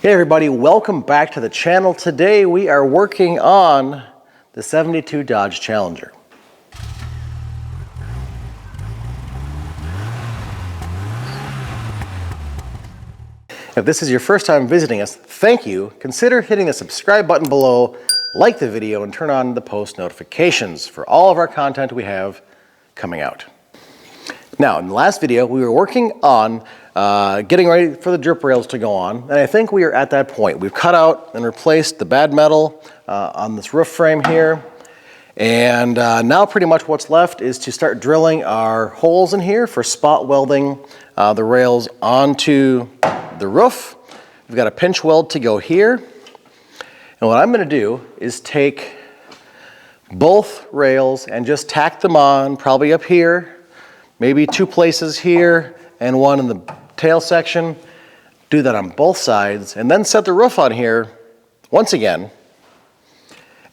Hey everybody, welcome back to the channel. Today we are working on the 72 Dodge Challenger. If this is your first time visiting us, thank you. Consider hitting the subscribe button below, like the video, and turn on the post notifications for all of our content we have coming out. Now, in the last video, we were working on getting ready for the drip rails to go on, and I think we are at that point. We've cut out and replaced the bad metal on this roof frame here, and now pretty much what's left is to start drilling our holes in here for spot welding the rails onto the roof. We've got a pinch weld to go here, and what I'm going to do is take both rails and just tack them on, probably up here, maybe two places here and one in the tail section. Do that on both sides and then set the roof on here once again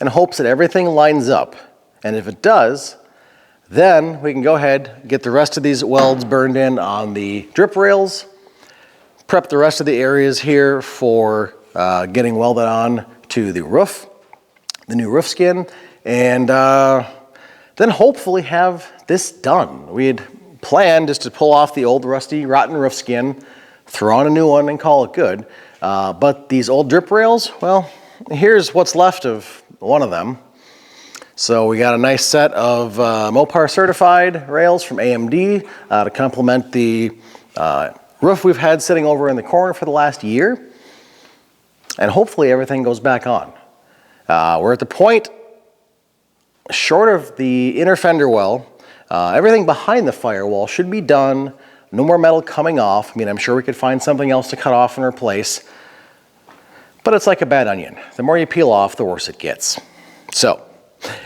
in hopes that everything lines up. And if it does, then we can go ahead and get the rest of these welds burned in on the drip rails, prep the rest of the areas here for getting welded on to the roof, the new roof skin, and then hopefully have this done. We had planned just to pull off the old rusty rotten roof skin, throw on a new one and call it good. But these old drip rails, well, here's what's left of one of them. So we got a nice set of Mopar certified rails from AMD to complement the roof we've had sitting over in the corner for the last year. And hopefully everything goes back on. We're at the point, short of the inner fender well, everything behind the firewall should be done. No more metal coming off. I mean, I'm sure we could find something else to cut off and replace, but it's like a bad onion. The more you peel off, the worse it gets. So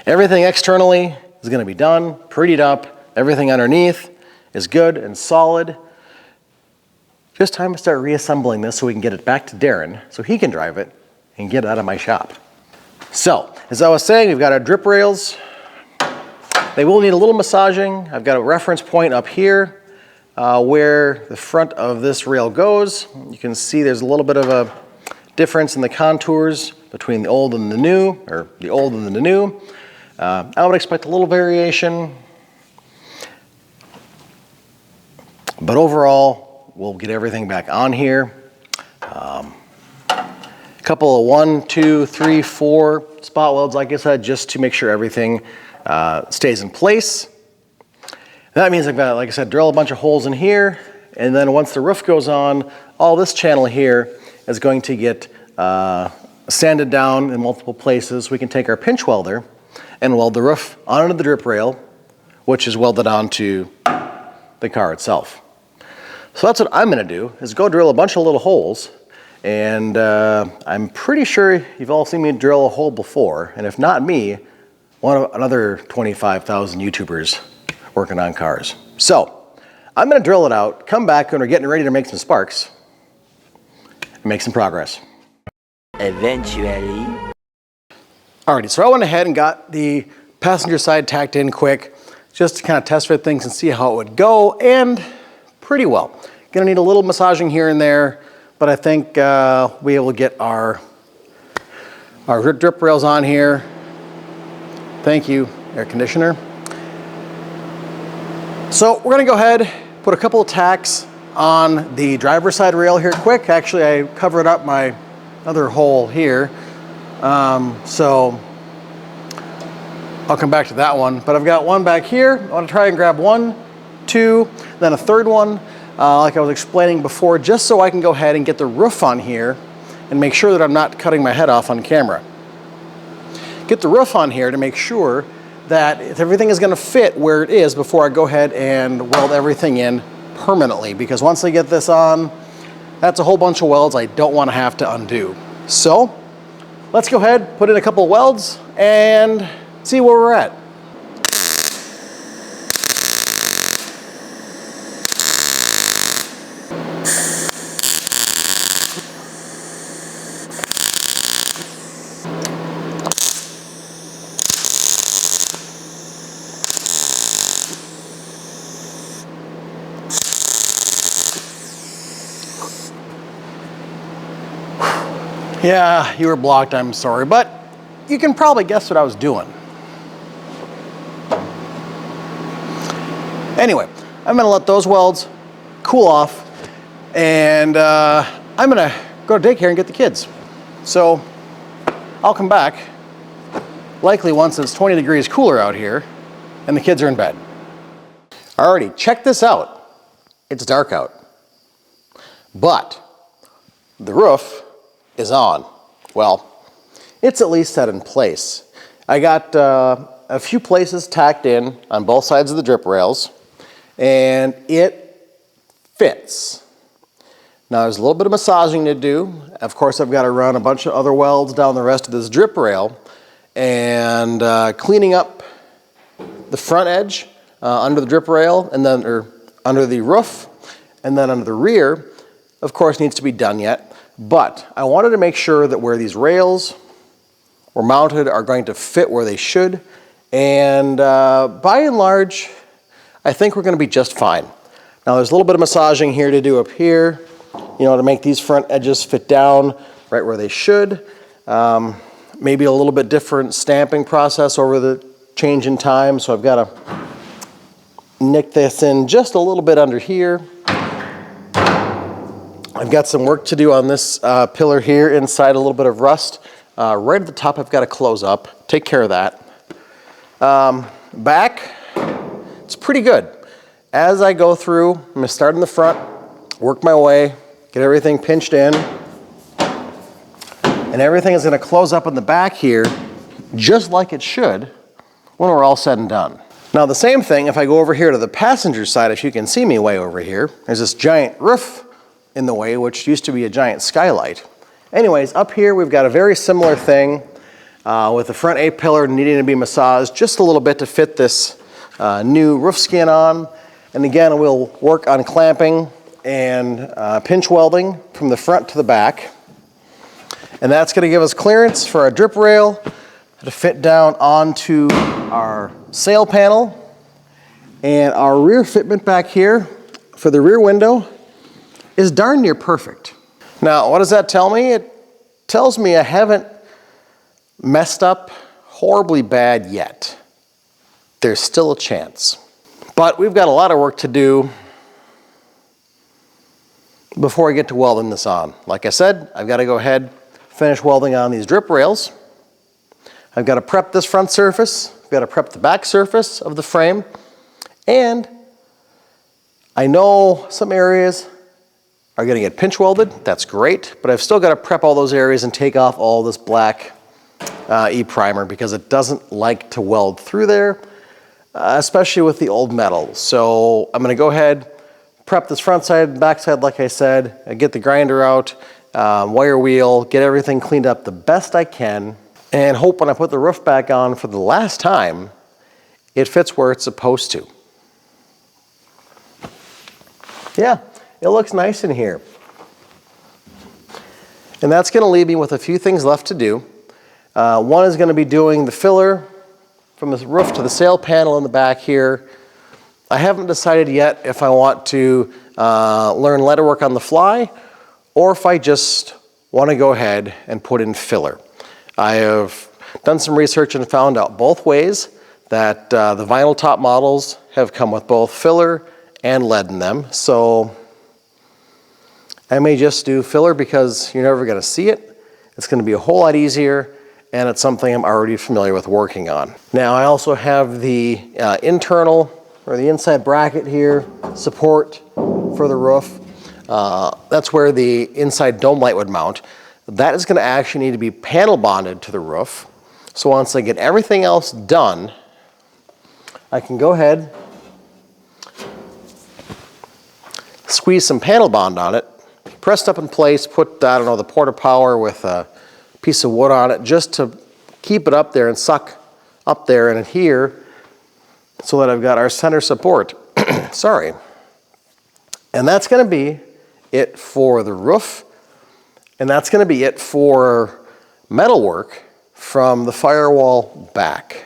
everything externally is going to be done, prettied up. Everything underneath is good and solid. Just time to start reassembling this so we can get it back to Darren so he can drive it and get it out of my shop. So, as I was saying, we've got our drip rails. They will need a little massaging. I've got a reference point up here where the front of this rail goes. You can see there's a little bit of a difference in the contours between the old and the new, or the old and the new. I would expect a little variation, but overall, we'll get everything back on here. A couple of 1, 2, 3, 4 spot welds, like I said, just to make sure everything stays in place. That means I've got, like I said, drill a bunch of holes in here, and then once the roof goes on, all this channel here is going to get sanded down in multiple places. We can take our pinch welder and weld the roof onto the drip rail, which is welded onto the car itself. So that's what I'm going to do, is go drill a bunch of little holes, and I'm pretty sure you've all seen me drill a hole before, and if not me, another 25,000 YouTubers working on cars. So I'm going to drill it out, come back when we're getting ready to make some sparks, and make some progress. Eventually. Alrighty, so I went ahead and got the passenger side tacked in quick, just to kind of test fit things and see how it would go, and pretty well. Gonna need a little massaging here and there, but I think we'll be able to get our drip rails on here. Thank you, air conditioner. So we're gonna go ahead, put a couple of tacks on the driver's side rail here quick. Actually, I covered up my other hole here. So I'll come back to that one, but I've got one back here. I want to try and grab 1, 2, then a third one, like I was explaining before, just so I can go ahead and get the roof on here and make sure that I'm not cutting my head off on camera. Get the roof on here to make sure that everything is going to fit where it is before I go ahead and weld everything in permanently, because once I get this on, that's a whole bunch of welds I don't want to have to undo. So let's go ahead, put in a couple of welds and see where we're at. Yeah, you were blocked, I'm sorry, but you can probably guess what I was doing. Anyway, I'm gonna let those welds cool off, and I'm gonna go to daycare and get the kids. So I'll come back, likely once it's 20 degrees cooler out here and the kids are in bed. Alrighty, check this out. It's dark out, but the roof is on. Well, it's at least set in place. I got a few places tacked in on both sides of the drip rails, and it fits. Now there's a little bit of massaging to do. Of course, I've got to run a bunch of other welds down the rest of this drip rail, and cleaning up the front edge under the drip rail, and then under the roof, and then under the rear, of course, needs to be done yet. But I wanted to make sure that where these rails were mounted are going to fit where they should, and by and large, I think we're going to be just fine. Now there's a little bit of massaging here to do up here, you know, to make these front edges fit down right where they should. Maybe a little bit different stamping process over the change in time, so I've got to nick this in just a little bit under here. I've got some work to do on this pillar here inside, a little bit of rust. Right at the top I've got to close up, take care of that. Back, it's pretty good. As I go through, I'm going to start in the front, work my way, get everything pinched in, and everything is going to close up in the back here just like it should when we're all said and done. Now the same thing if I go over here to the passenger side. If you can see me way over here, there's this giant roof in the way, which used to be a giant skylight. Anyways, up here we've got a very similar thing with the front A-pillar needing to be massaged just a little bit to fit this new roof skin on. And again, we'll work on clamping and pinch welding from the front to the back. And that's going to give us clearance for our drip rail to fit down onto our sail panel. And our rear fitment back here for the rear window is darn near perfect. Now, what does that tell me? It tells me I haven't messed up horribly bad yet. There's still a chance. But we've got a lot of work to do before I get to welding this on. Like I said, I've got to go ahead, finish welding on these drip rails. I've got to prep this front surface. I've got to prep the back surface of the frame. And I know some areas are going to get pinch welded. That's great. But I've still got to prep all those areas and take off all this black E-primer because it doesn't like to weld through there, especially with the old metal. So I'm going to go ahead, prep this front side, back side, like I said, get the grinder out, wire wheel, get everything cleaned up the best I can, and hope when I put the roof back on for the last time, it fits where it's supposed to. Yeah, it looks nice in here. And that's going to leave me with a few things left to do. One is going to be doing the filler from the roof to the sail panel in the back here. I haven't decided yet if I want to learn letterwork on the fly or if I just want to go ahead and put in filler. I have done some research and found out both ways that the vinyl top models have come with both filler and lead in them. So I may just do filler because you're never going to see it. It's going to be a whole lot easier, and it's something I'm already familiar with working on. Now I also have the internal or the inside bracket here, support for the roof. That's where the inside dome light would mount. That is going to actually need to be panel bonded to the roof. So once I get everything else done, I can go ahead, squeeze some panel bond on it, pressed up in place, put, I don't know, the Porta Power with a piece of wood on it just to keep it up there and suck up there and adhere so that I've got our center support. Sorry. And that's going to be it for the roof, and that's going to be it for metalwork from the firewall back.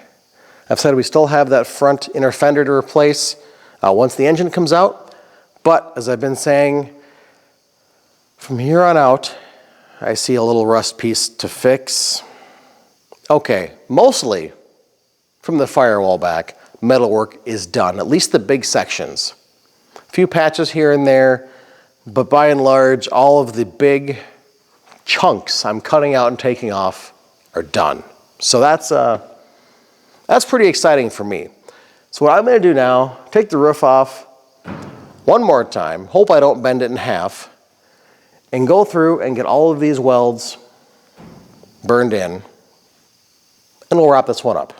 I've said we still have that front inner fender to replace once the engine comes out, but as I've been saying, from here on out, I see a little rust piece to fix. Okay, mostly from the firewall back, metalwork is done, at least the big sections. A few patches here and there, but by and large, all of the big chunks I'm cutting out and taking off are done. So that's pretty exciting for me. So what I'm gonna do now, take the roof off one more time, hope I don't bend it in half, and go through and get all of these welds burned in, and we'll wrap this one up.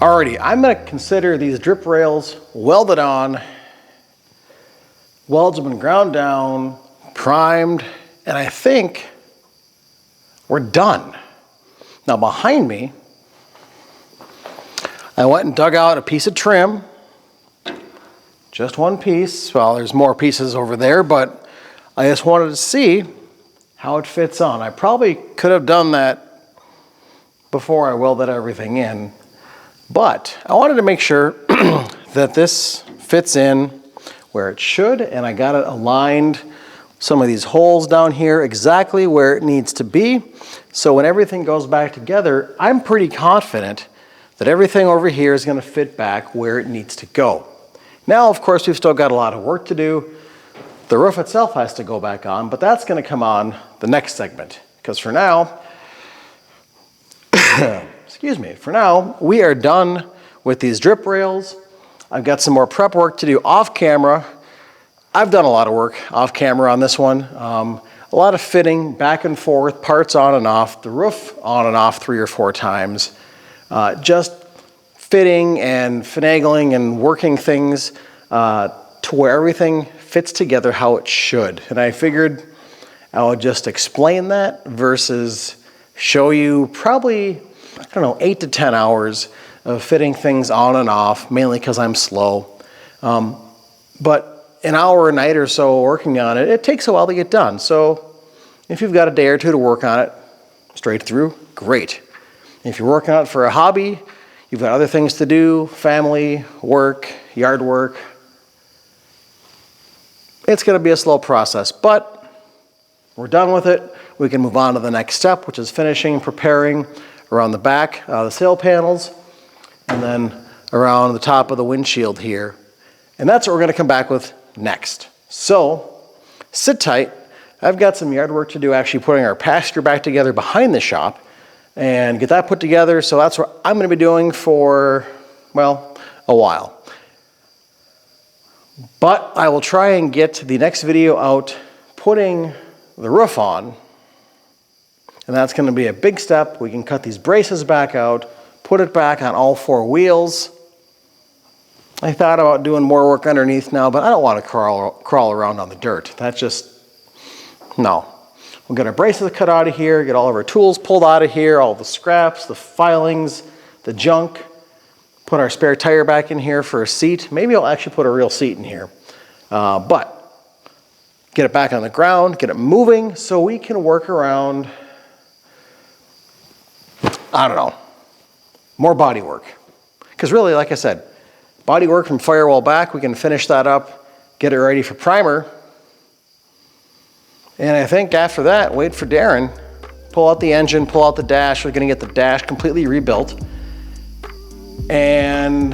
Alrighty, I'm going to consider these drip rails welded on. Welds have been ground down, primed, and I think we're done. Now behind me, I went and dug out a piece of trim. Just one piece. Well, there's more pieces over there, but I just wanted to see how it fits on. I probably could have done that before I welded everything in. But I wanted to make sure that this fits in where it should, and I got it aligned, some of these holes down here exactly where it needs to be. So when everything goes back together, I'm pretty confident that everything over here is going to fit back where it needs to go. Now, of course, we've still got a lot of work to do. The roof itself has to go back on, but that's going to come on the next segment. Because for now, excuse me, for now, we are done with these drip rails. I've got some more prep work to do off camera. I've done a lot of work off camera on this one. A lot of fitting back and forth, parts on and off, the roof on and off 3 or 4 times. Just fitting and finagling and working things to where everything fits together how it should. And I figured I would just explain that versus show you probably, I don't know, 8 to 10 hours of fitting things on and off, mainly because I'm slow. But an hour a night or so working on it, it takes a while to get done. So if you've got a day or two to work on it straight through, great. If you're working on it for a hobby, you've got other things to do, family, work, yard work, it's going to be a slow process, but we're done with it. We can move on to the next step, which is finishing, preparing around the back, the sail panels, and then around the top of the windshield here. And that's what we're going to come back with next. So sit tight. I've got some yard work to do, actually putting our pasture back together behind the shop and get that put together. So that's what I'm going to be doing for, well, a while. But I will try and get the next video out putting the roof on. And that's going to be a big step. We can cut these braces back out, put it back on all 4 wheels. I thought about doing more work underneath now, but I don't want to crawl around on the dirt. That's just, no. We'll get our braces cut out of here, get all of our tools pulled out of here, all the scraps, the filings, the junk. Put our spare tire back in here for a seat. Maybe I'll actually put a real seat in here. But get it back on the ground, get it moving so we can work around, I don't know, more body work. Because really, like I said, body work from firewall back, we can finish that up, get it ready for primer. And I think after that, wait for Darren, pull out the engine, pull out the dash. We're gonna get the dash completely rebuilt. And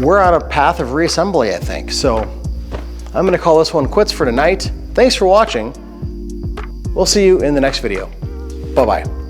we're on a path of reassembly, I think. So I'm gonna call this one quits for tonight. Thanks for watching. We'll see you in the next video. Bye-bye.